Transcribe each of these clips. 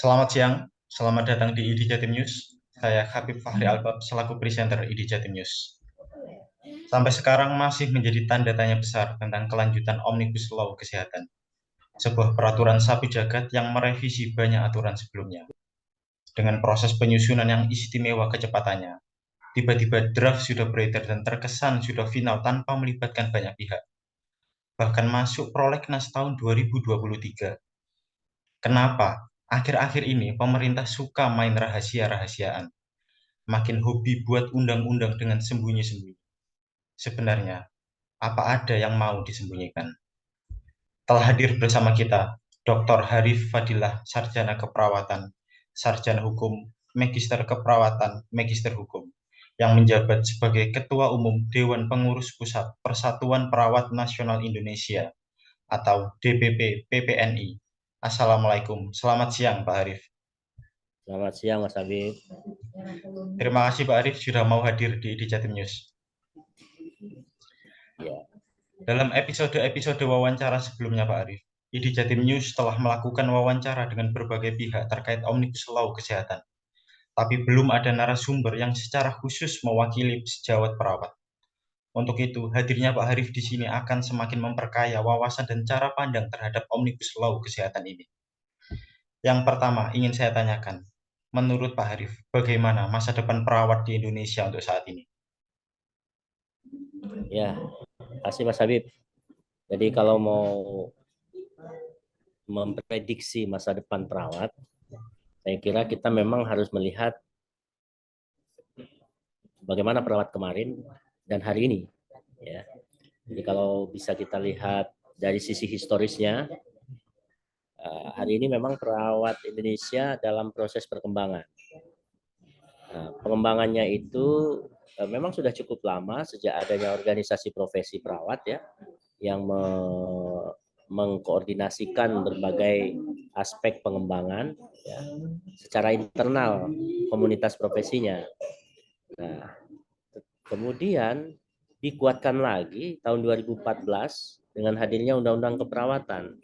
Selamat siang, selamat datang di ID Jatim News. Saya Habib Fahri Albab selaku presenter ID Jatim News. Sampai sekarang masih menjadi tanda tanya besar tentang kelanjutan Omnibus Law Kesehatan, sebuah peraturan sapu jagat yang merevisi banyak aturan sebelumnya. Dengan proses penyusunan yang istimewa kecepatannya, tiba-tiba draft sudah beredar dan terkesan sudah final tanpa melibatkan banyak pihak. Bahkan masuk prolegnas tahun 2023. Kenapa? Akhir-akhir ini pemerintah suka main rahasia-rahasiaan. Makin hobi buat undang-undang dengan sembunyi-sembunyi. Sebenarnya, apa ada yang mau disembunyikan? Telah hadir bersama kita Dr. Harif Fadilah, Sarjana Keperawatan, Sarjana Hukum, Magister Keperawatan, Magister Hukum, yang menjabat sebagai Ketua Umum Dewan Pengurus Pusat Persatuan Perawat Nasional Indonesia atau DPP PPNI. Assalamualaikum, selamat siang Pak Harif. Selamat siang Mas Habib. Terima kasih Pak Harif sudah mau hadir di Jatim News. Ya. Dalam episode-episode wawancara sebelumnya Pak Arif, ID Jatim News telah melakukan wawancara dengan berbagai pihak terkait Omnibus Law Kesehatan. Tapi belum ada narasumber yang secara khusus mewakili sejawat perawat. Untuk itu, hadirnya Pak Harif di sini akan semakin memperkaya wawasan dan cara pandang terhadap Omnibus Law Kesehatan ini. Yang pertama, ingin saya tanyakan, menurut Pak Harif, bagaimana masa depan perawat di Indonesia untuk saat ini? Ya, kasih Mas Habib. Jadi kalau mau memprediksi masa depan perawat, saya kira kita memang harus melihat bagaimana perawat kemarin dan hari ini. Ya. Jadi kalau bisa kita lihat dari sisi historisnya, hari ini memang perawat Indonesia dalam proses perkembangan. Nah, pengembangannya itu memang sudah cukup lama sejak adanya organisasi profesi perawat ya, yang mengkoordinasikan berbagai aspek pengembangan ya, secara internal komunitas profesinya. Nah, kemudian dikuatkan lagi tahun 2014 dengan hadirnya Undang-Undang Keperawatan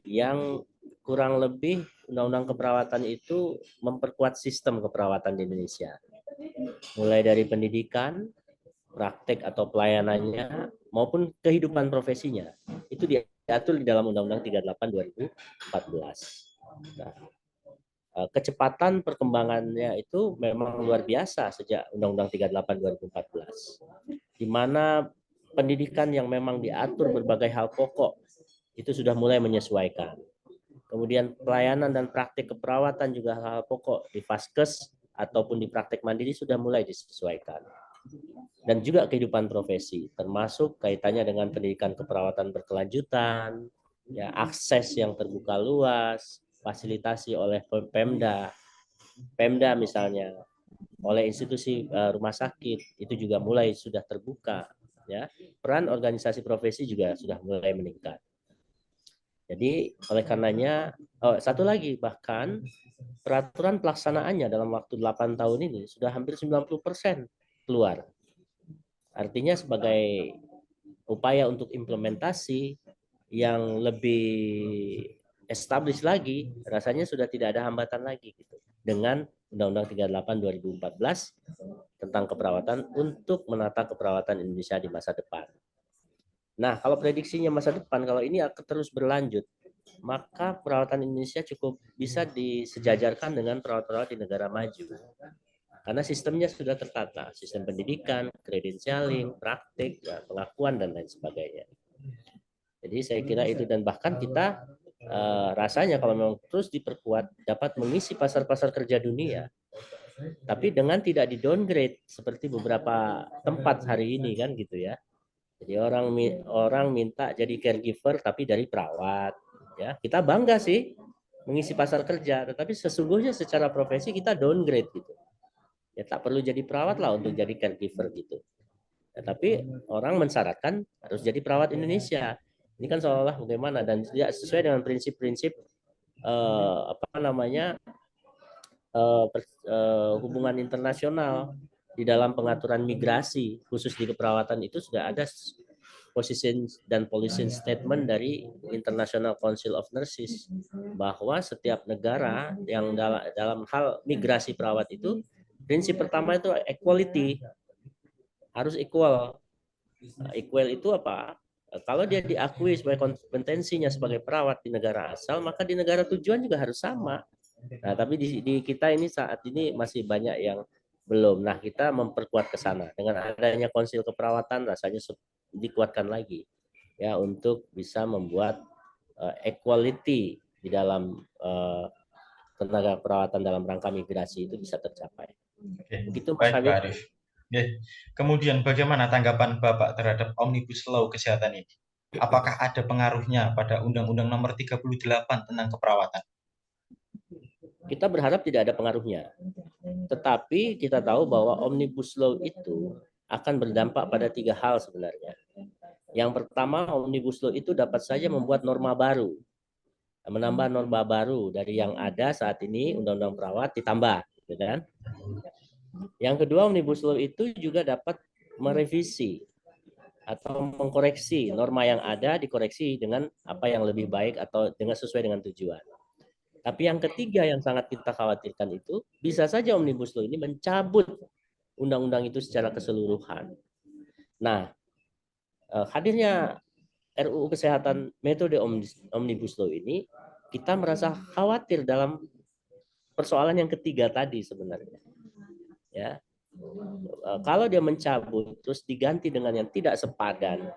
yang kurang lebih Undang-Undang Keperawatan itu memperkuat sistem keperawatan di Indonesia. Mulai dari pendidikan, praktek atau pelayanannya, maupun kehidupan profesinya. Itu diatur di dalam Undang-Undang 38 2014. Nah, kecepatan perkembangannya itu memang luar biasa sejak Undang-Undang 38 2014. Di mana pendidikan yang memang diatur berbagai hal pokok itu sudah mulai menyesuaikan. Kemudian pelayanan dan praktik keperawatan juga hal pokok di Vaskes ataupun di praktek mandiri sudah mulai disesuaikan. Dan juga kehidupan profesi, termasuk kaitannya dengan pendidikan keperawatan berkelanjutan, ya, akses yang terbuka luas, fasilitasi oleh Pemda, Pemda misalnya, oleh institusi rumah sakit, itu juga mulai sudah terbuka. Ya, peran organisasi profesi juga sudah mulai meningkat. Jadi oleh karenanya, satu lagi, bahkan peraturan pelaksanaannya dalam waktu 8 tahun ini sudah hampir 90% keluar. Artinya sebagai upaya untuk implementasi yang lebih established lagi, rasanya sudah tidak ada hambatan lagi gitu. Dengan Undang-Undang 38 2014 tentang keperawatan untuk menata keperawatan Indonesia di masa depan. Nah, kalau prediksinya masa depan, kalau ini akan terus berlanjut, maka perawatan Indonesia cukup bisa disejajarkan dengan perawat-perawat di negara maju. Karena sistemnya sudah tertata, sistem pendidikan, credentialing, praktik, ya, pengakuan, dan lain sebagainya. Jadi saya kira itu, dan bahkan kita rasanya kalau memang terus diperkuat, dapat mengisi pasar-pasar kerja dunia, tapi dengan tidak di-downgrade seperti beberapa tempat hari ini kan gitu ya. Jadi orang minta jadi caregiver tapi dari perawat. Ya, kita bangga sih mengisi pasar kerja, tetapi sesungguhnya secara profesi kita downgrade gitu. Ya tak perlu jadi perawat lah untuk jadi caregiver gitu. Ya, tapi orang mensyaratkan harus jadi perawat Indonesia. Ini kan seolah-olah bagaimana, dan tidak sesuai dengan prinsip-prinsip hubungan internasional. Di dalam pengaturan migrasi khusus di keperawatan itu sudah ada position dan policy statement dari International Council of Nurses bahwa setiap negara yang dalam hal migrasi perawat itu prinsip pertama itu equality, harus equal. Equal itu apa? Kalau dia diakui sebagai kompetensinya sebagai perawat di negara asal, maka di negara tujuan juga harus sama. Nah, tapi di kita ini saat ini masih banyak yang belum. Nah, kita memperkuat ke sana dengan adanya konsil keperawatan, rasanya dikuatkan lagi ya untuk bisa membuat equality di dalam tenaga perawatan dalam rangka migrasi itu bisa tercapai. Oke, Begitu Mas baik Pak Habib. Arief. Oke. Kemudian bagaimana tanggapan Bapak terhadap Omnibus Law Kesehatan ini? Apakah ada pengaruhnya pada Undang-Undang Nomor 38 tentang keperawatan? Kita berharap tidak ada pengaruhnya. Tetapi kita tahu bahwa Omnibus Law itu akan berdampak pada 3 hal sebenarnya. Yang pertama, Omnibus Law itu dapat saja membuat norma baru, menambah norma baru dari yang ada saat ini Undang-Undang Perawat ditambah, gitu kan? Yang kedua, Omnibus Law itu juga dapat merevisi atau mengkoreksi norma yang ada, dikoreksi dengan apa yang lebih baik atau dengan sesuai dengan tujuan. Tapi yang ketiga yang sangat kita khawatirkan itu bisa saja Omnibus Law ini mencabut undang-undang itu secara keseluruhan. Nah, hadirnya RUU Kesehatan metode Omnibus Law ini kita merasa khawatir dalam persoalan yang ketiga tadi sebenarnya. Ya, kalau dia mencabut terus diganti dengan yang tidak sepadan,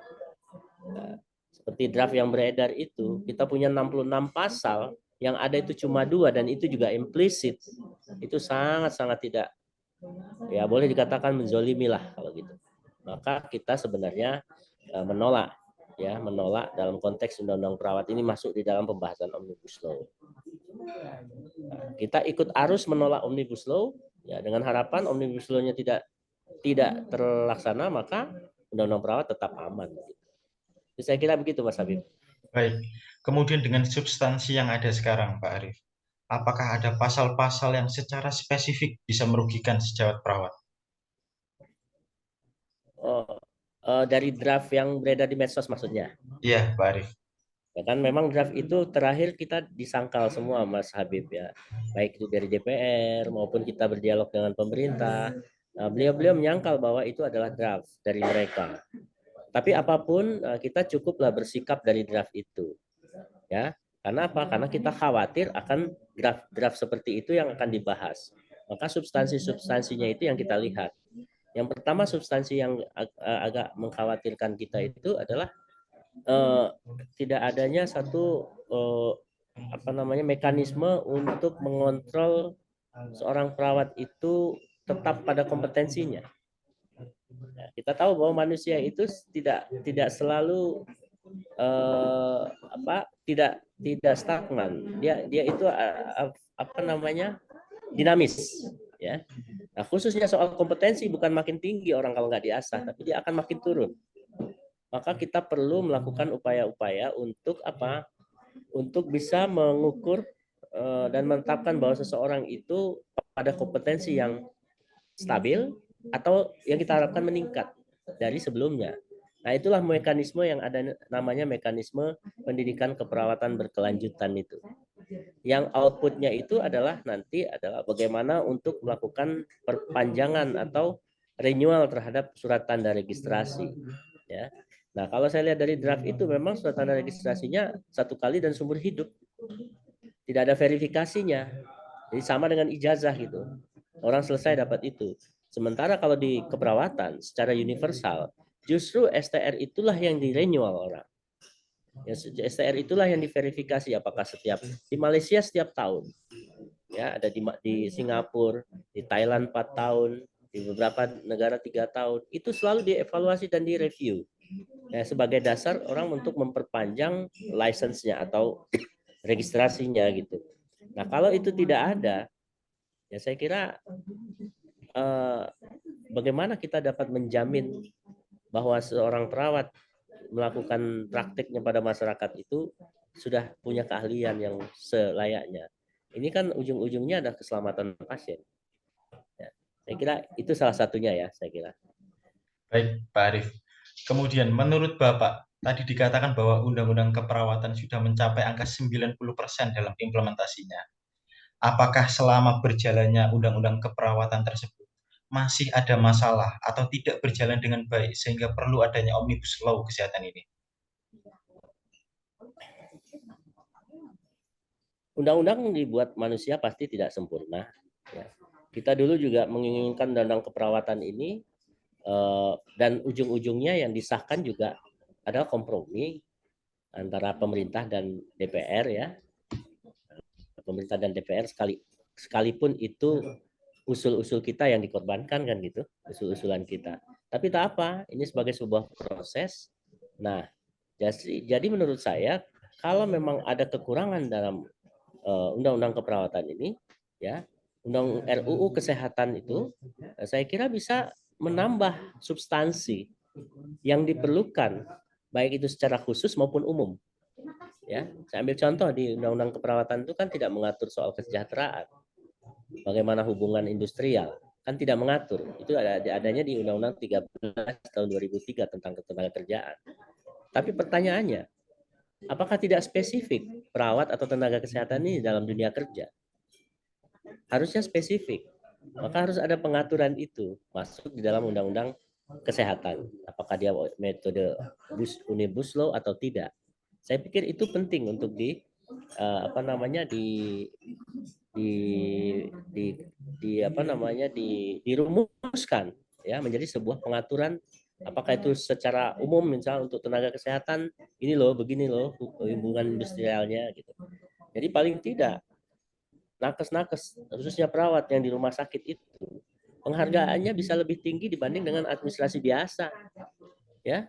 seperti draft yang beredar itu, kita punya 66 pasal, yang ada itu cuma 2 dan itu juga implisit. Itu sangat-sangat tidak, ya boleh dikatakan menzolimi lah kalau gitu. Maka kita sebenarnya menolak dalam konteks Undang-Undang Perawat ini masuk di dalam pembahasan Omnibus Law. Kita ikut arus menolak Omnibus Law ya dengan harapan Omnibus Law-nya tidak terlaksana, maka Undang-Undang Perawat tetap aman. Saya kira begitu Mas Habib. Baik, kemudian dengan substansi yang ada sekarang Pak Arief, apakah ada pasal-pasal yang secara spesifik bisa merugikan sejawat perawat? Dari draft yang beredar di medsos maksudnya? Iya, Pak Arief. Ya kan memang draft itu terakhir kita disangkal semua Mas Habib ya, baik itu dari DPR maupun kita berdialog dengan pemerintah. Nah, beliau menyangkal bahwa itu adalah draft dari mereka. Tapi apapun kita cukuplah bersikap dari draft itu, ya. Karena apa? Karena kita khawatir akan draft seperti itu yang akan dibahas. Maka substansinya itu yang kita lihat. Yang pertama substansi yang agak mengkhawatirkan kita itu adalah tidak adanya satu mekanisme untuk mengontrol seorang perawat itu tetap pada kompetensinya. Ya, kita tahu bahwa manusia itu tidak selalu tidak stagnan. Dia itu dinamis, ya. Nah, khususnya soal kompetensi bukan makin tinggi orang kalau nggak diasah, tapi dia akan makin turun. Maka kita perlu melakukan upaya-upaya untuk Untuk bisa mengukur dan menetapkan bahwa seseorang itu pada kompetensi yang stabil atau yang kita harapkan meningkat dari sebelumnya. Nah, itulah mekanisme yang ada namanya mekanisme pendidikan keperawatan berkelanjutan itu. Yang outputnya itu adalah bagaimana untuk melakukan perpanjangan atau renewal terhadap surat tanda registrasi. Ya. Nah, kalau saya lihat dari draft itu memang surat tanda registrasinya 1 kali dan seumur hidup. Tidak ada verifikasinya. Jadi sama dengan ijazah gitu. Orang selesai dapat itu. Sementara kalau di keperawatan secara universal, justru STR itulah yang di-renewal orang. STR itulah yang diverifikasi apakah di Malaysia setiap tahun. Ya, ada di Singapura, di Thailand 4 tahun, di beberapa negara 3 tahun. Itu selalu dievaluasi dan direview. Ya, sebagai dasar orang untuk memperpanjang license-nya atau registrasinya gitu. Nah, kalau itu tidak ada, ya saya kira bagaimana kita dapat menjamin bahwa seorang perawat melakukan praktiknya pada masyarakat itu sudah punya keahlian yang selayaknya. Ini kan ujung-ujungnya ada keselamatan pasien. Ya, saya kira itu salah satunya ya, saya kira. Baik, Pak Arief. Kemudian menurut Bapak, tadi dikatakan bahwa Undang-Undang Keperawatan sudah mencapai angka 90% dalam implementasinya. Apakah selama berjalannya Undang-Undang Keperawatan tersebut masih ada masalah atau tidak berjalan dengan baik sehingga perlu adanya Omnibus Law kesehatan ini? Undang-undang dibuat manusia pasti tidak sempurna. Ya. Kita dulu juga menginginkan undang-undang keperawatan ini dan ujung-ujungnya yang disahkan juga adalah kompromi antara pemerintah dan DPR ya. Pemerintah dan DPR sekalipun itu usul-usul kita yang dikorbankan kan gitu, usul-usulan kita. Tapi tak apa, ini sebagai sebuah proses. Nah, jadi menurut saya kalau memang ada kekurangan dalam undang-undang keperawatan ini, ya, undang RUU kesehatan itu, saya kira bisa menambah substansi yang diperlukan, baik itu secara khusus maupun umum. Ya, saya ambil contoh di undang-undang keperawatan itu kan tidak mengatur soal kesejahteraan, bagaimana hubungan industrial, kan tidak mengatur. Itu adanya di Undang-Undang 13 tahun 2003 tentang ketenagakerjaan. Tapi pertanyaannya, apakah tidak spesifik perawat atau tenaga kesehatan ini dalam dunia kerja? Harusnya spesifik. Maka harus ada pengaturan itu masuk di dalam undang-undang kesehatan. Apakah dia metode omnibus law atau tidak? Saya pikir itu penting untuk apa namanya di di apa namanya dirumuskan ya menjadi sebuah pengaturan, apakah itu secara umum misal untuk tenaga kesehatan ini loh begini loh hubungan industrialnya gitu. Jadi paling tidak nakes-nakes khususnya perawat yang di rumah sakit itu penghargaannya bisa lebih tinggi dibanding dengan administrasi biasa ya,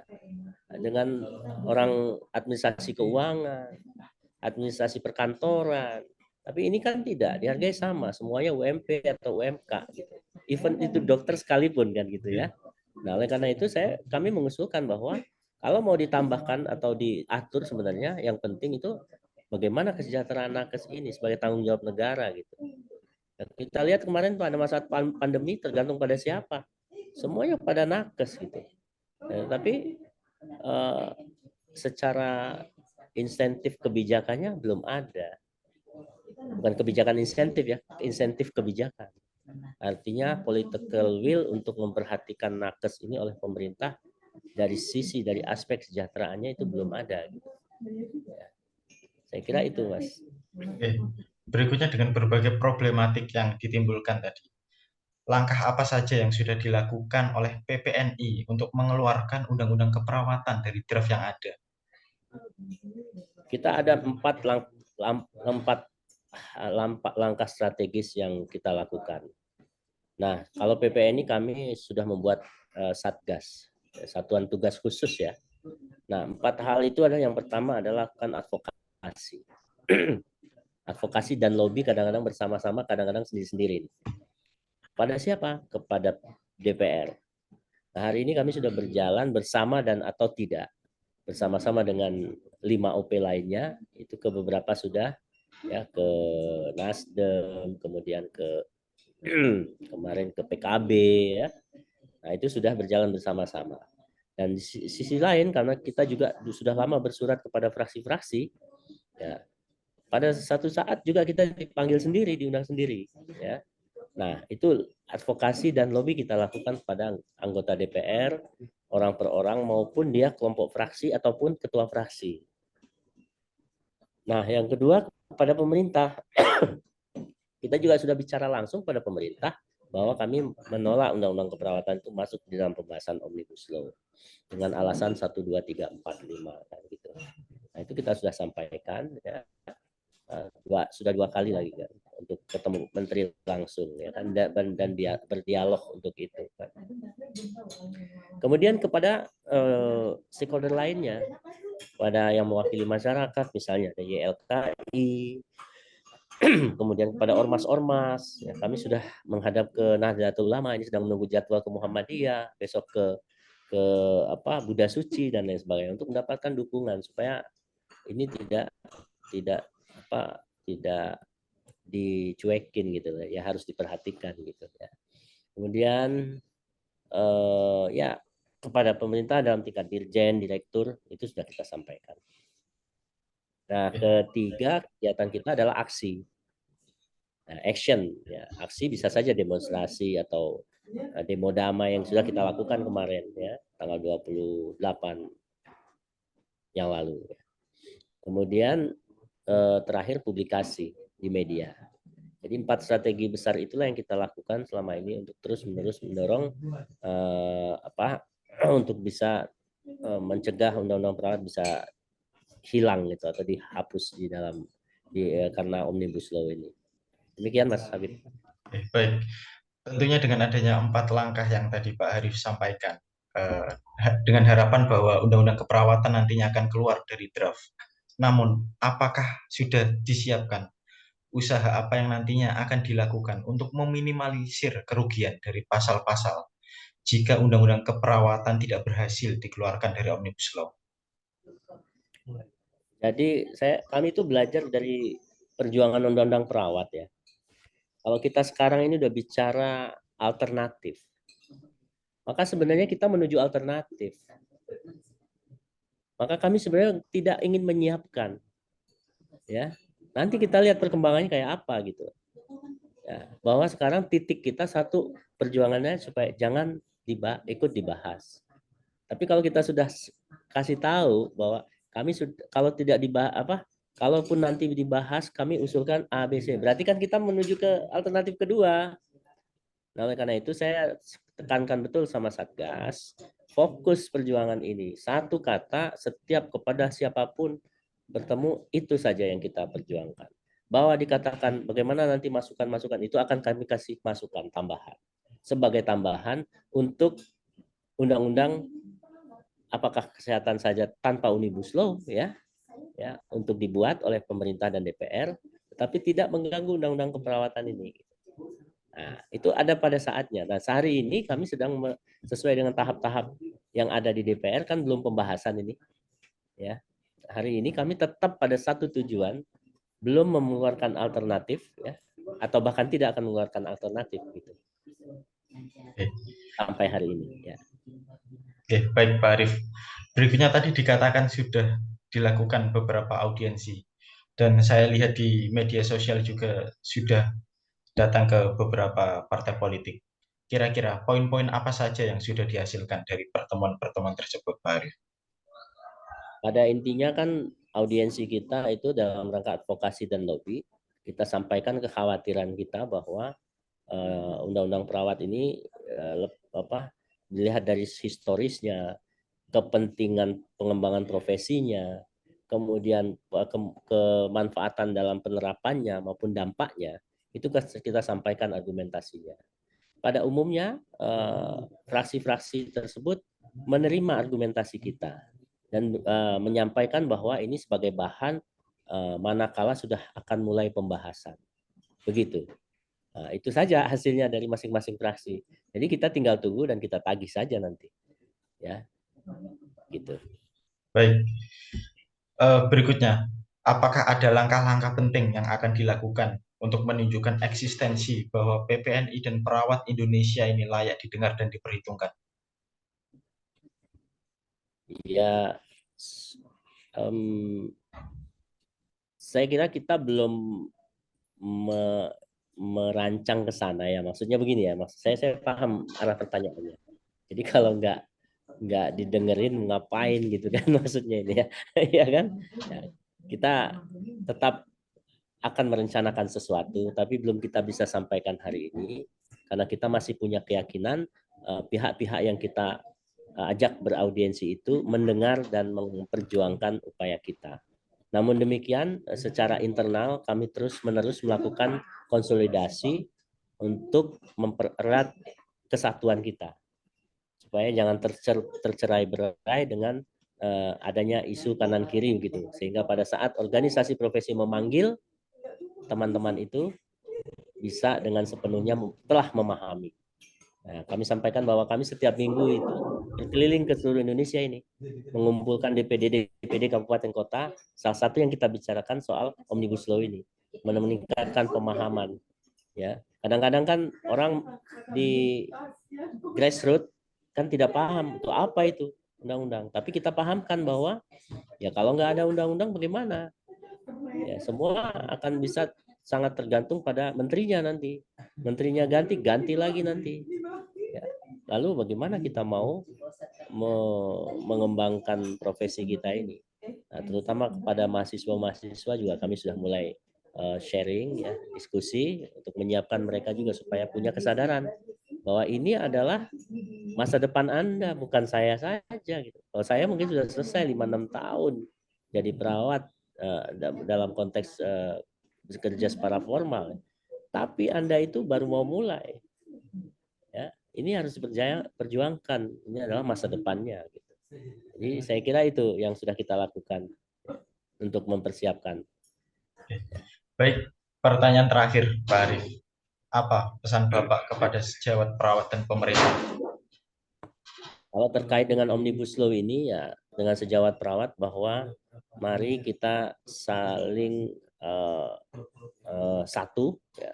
dengan orang administrasi keuangan, administrasi perkantoran. Tapi ini kan tidak dihargai sama, semuanya UMP atau UMK gitu. Even itu dokter sekalipun kan gitu ya. Nah, oleh karena itu kami mengusulkan bahwa kalau mau ditambahkan atau diatur sebenarnya yang penting itu bagaimana kesejahteraan nakes ini sebagai tanggung jawab negara gitu. Dan kita lihat kemarin pada masa pandemi tergantung pada siapa. Semuanya pada nakes gitu. Tapi secara insentif kebijakannya belum ada. Bukan kebijakan insentif ya, insentif kebijakan. Artinya political will untuk memperhatikan nakes ini oleh pemerintah dari aspek sejahteraannya itu belum ada. Ya. Saya kira itu, Mas. Oke. Berikutnya dengan berbagai problematik yang ditimbulkan tadi. Langkah apa saja yang sudah dilakukan oleh PPNI untuk mengeluarkan Undang-Undang Keperawatan dari draft yang ada? Kita ada empat langkah strategis yang kita lakukan. Nah, kalau PPNI kami sudah membuat satgas, satuan tugas khusus ya. Nah, 4 hal itu adalah yang pertama adalah kan advokasi. Advokasi dan lobby kadang-kadang bersama-sama, kadang-kadang sendiri-sendiri. Pada siapa? Kepada DPR. Nah, hari ini kami sudah berjalan bersama dan atau tidak. Bersama-sama dengan 5 OP lainnya, itu ke beberapa sudah, ya ke Nasdem, kemudian ke kemarin ke PKB ya. Nah, itu sudah berjalan bersama-sama. Dan di sisi lain karena kita juga sudah lama bersurat kepada fraksi-fraksi ya. Pada satu saat juga kita dipanggil sendiri, diundang sendiri ya. Nah, itu advokasi dan lobby kita lakukan pada anggota DPR, orang per orang maupun dia kelompok fraksi ataupun ketua fraksi. Nah, yang kedua kepada pemerintah. Kita juga sudah bicara langsung pada pemerintah bahwa kami menolak undang-undang keperawatan itu masuk di dalam pembahasan Omnibus Law dengan alasan 1, 2, 3, 4, 5 kan gitu. Nah, itu kita sudah sampaikan ya. Sudah 2 kali lagi kan untuk ketemu menteri langsung ya kan dan dia berdialog untuk itu kan. Kemudian kepada stakeholder lainnya, pada yang mewakili masyarakat misalnya ada YLKI, kemudian kepada ormas-ormas ya, kami sudah menghadap ke Nahdlatul Ulama, ini sedang menunggu jadwal ke Muhammadiyah, besok ke Buddha Suci dan lain sebagainya untuk mendapatkan dukungan supaya ini tidak dicuekin gitu ya, harus diperhatikan gitu ya. Kemudian ya kepada pemerintah dalam tingkat dirjen, direktur, itu sudah kita sampaikan. Nah, ketiga kegiatan kita adalah aksi. Nah, action, ya, aksi bisa saja demonstrasi atau demo damai yang sudah kita lakukan kemarin, ya, tanggal 28 yang lalu. Kemudian terakhir publikasi di media. Jadi 4 strategi besar itulah yang kita lakukan selama ini untuk terus-menerus mendorong untuk bisa mencegah undang-undang perawat bisa hilang gitu atau dihapus karena Omnibus Law ini. Demikian Mas Habib. Baik, tentunya dengan adanya 4 langkah yang tadi Pak Harif sampaikan, dengan harapan bahwa undang-undang keperawatan nantinya akan keluar dari draft. Namun, apakah sudah disiapkan usaha apa yang nantinya akan dilakukan untuk meminimalisir kerugian dari pasal-pasal jika undang-undang keperawatan tidak berhasil dikeluarkan dari Omnibus Law? Jadi kami itu belajar dari perjuangan undang-undang perawat ya. Kalau kita sekarang ini udah bicara alternatif, maka sebenarnya kita menuju alternatif. Maka kami sebenarnya tidak ingin menyiapkan, ya. Nanti kita lihat perkembangannya kayak apa gitu. Ya, bahwa sekarang titik kita satu perjuangannya supaya jangan ikut dibahas. Tapi kalau kita sudah kasih tahu bahwa kami sudah, kalau tidak dibahas kalaupun nanti dibahas kami usulkan A, B, C. Berarti kan kita menuju ke alternatif kedua. Nah, oleh karena itu saya tekankan betul sama Satgas, fokus perjuangan ini. Satu kata setiap kepada siapapun bertemu itu saja yang kita perjuangkan. Bahwa dikatakan bagaimana nanti masukan-masukan itu akan kami kasih masukan tambahan. Sebagai tambahan untuk undang-undang apakah kesehatan saja tanpa Omnibus Law ya untuk dibuat oleh pemerintah dan DPR, tetapi tidak mengganggu undang-undang keperawatan ini. Nah, itu ada pada saatnya. Nah, sehari ini kami sedang sesuai dengan tahap-tahap yang ada di DPR kan belum pembahasan ini. Ya. Hari ini kami tetap pada satu tujuan, belum mengeluarkan alternatif ya atau bahkan tidak akan mengeluarkan alternatif gitu. Sampai hari ini ya. Oke, baik Pak Arief. Berikutnya tadi dikatakan sudah dilakukan beberapa audiensi dan saya lihat di media sosial juga sudah datang ke beberapa partai politik. Kira-kira poin-poin apa saja yang sudah dihasilkan dari pertemuan-pertemuan tersebut, Pak Arief? Pada intinya kan audiensi kita itu dalam rangka advokasi dan lobby, kita sampaikan kekhawatiran kita bahwa undang-undang perawat ini dilihat dari historisnya, kepentingan pengembangan profesinya, kemudian kemanfaatan dalam penerapannya maupun dampaknya, itu kita sampaikan argumentasinya. Pada umumnya fraksi-fraksi tersebut menerima argumentasi kita dan menyampaikan bahwa ini sebagai bahan manakala sudah akan mulai pembahasan. Begitu. Nah, itu saja hasilnya dari masing-masing fraksi. Jadi kita tinggal tunggu dan kita tagih saja nanti. Ya. Gitu. Baik. Berikutnya, apakah ada langkah-langkah penting yang akan dilakukan untuk menunjukkan eksistensi bahwa PPNI dan perawat Indonesia ini layak didengar dan diperhitungkan? Ya, saya kira kita belum merancang ke sana ya. Maksudnya begini ya, saya paham arah pertanyaannya. Jadi kalau nggak didengerin ngapain gitu kan maksudnya ini ya, ya kan? Ya, kita tetap akan merencanakan sesuatu, tapi belum kita bisa sampaikan hari ini karena kita masih punya keyakinan pihak-pihak yang kita ajak beraudiensi itu mendengar dan memperjuangkan upaya kita. Namun demikian, secara internal kami terus-menerus melakukan konsolidasi untuk mempererat kesatuan kita supaya jangan tercerai-berai dengan adanya isu kanan kiri gitu, sehingga pada saat organisasi profesi memanggil teman-teman itu bisa dengan sepenuhnya telah memahami. Nah, kami sampaikan bahwa kami setiap minggu itu berkeliling ke seluruh Indonesia ini, mengumpulkan DPD kabupaten kota. Salah satu yang kita bicarakan soal Omnibus Law ini, meningkatkan pemahaman. Ya, kadang-kadang kan orang di grassroots kan tidak paham itu apa itu undang-undang. Tapi kita pahamkan bahwa ya kalau nggak ada undang-undang bagaimana? Ya, semua akan bisa sangat tergantung pada menterinya nanti. Menterinya ganti lagi nanti. Ya. Lalu bagaimana kita mau mengembangkan profesi kita ini? Nah, terutama kepada mahasiswa-mahasiswa juga kami sudah mulai sharing ya, diskusi untuk menyiapkan mereka juga supaya punya kesadaran bahwa ini adalah masa depan Anda, bukan saya saja gitu. Kalau saya mungkin sudah selesai 5-6 tahun jadi perawat dalam konteks bekerja secara formal. Tapi Anda itu baru mau mulai. Ya, ini harus perjuangkan. Ini adalah masa depannya gitu. Jadi saya kira itu yang sudah kita lakukan untuk mempersiapkan. Baik, pertanyaan terakhir, Pak Arif. Apa pesan Bapak kepada sejawat perawat dan pemerintah? Kalau terkait dengan Omnibus Law ini ya dengan sejawat perawat bahwa mari kita saling satu ya,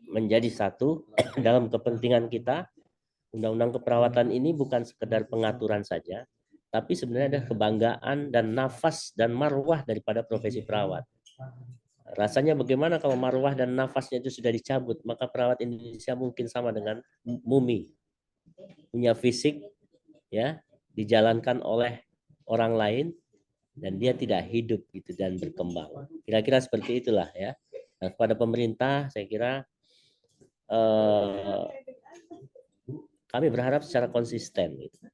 menjadi satu dalam kepentingan kita. Undang-undang keperawatan ini bukan sekedar pengaturan saja, tapi sebenarnya ada kebanggaan dan nafas dan marwah daripada profesi perawat. Rasanya bagaimana kalau marwah dan nafasnya itu sudah dicabut, maka perawat Indonesia mungkin sama dengan mumi, punya fisik ya dijalankan oleh orang lain dan dia tidak hidup gitu dan berkembang. Kira-kira seperti itulah ya. Nah, kepada pemerintah saya kira kami berharap secara konsisten gitu,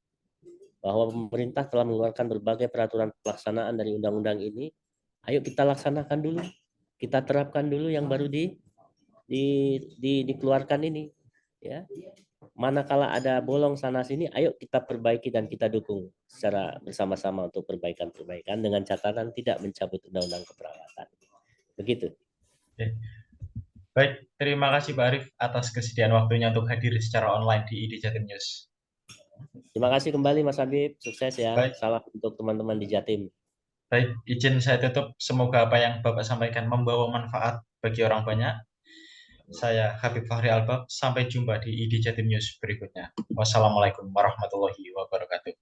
bahwa pemerintah telah mengeluarkan berbagai peraturan pelaksanaan dari undang-undang ini. Ayo kita laksanakan dulu, kita terapkan dulu yang baru dikeluarkan ini. Ya, manakala ada bolong sana sini, ayo kita perbaiki dan kita dukung secara bersama-sama untuk perbaikan-perbaikan dengan catatan tidak mencabut undang-undang keperawatan. Begitu. Oke. Baik, terima kasih Pak Arif atas kesediaan waktunya untuk hadir secara online di ID Jatim News. Terima kasih kembali Mas Habib, sukses ya. Baik. Salam untuk teman-teman di Jatim. Baik, izin saya tutup. Semoga apa yang Bapak sampaikan membawa manfaat bagi orang banyak. Saya Habib Fahri Albab. Sampai jumpa di ID Jatim News berikutnya. Wassalamualaikum warahmatullahi wabarakatuh.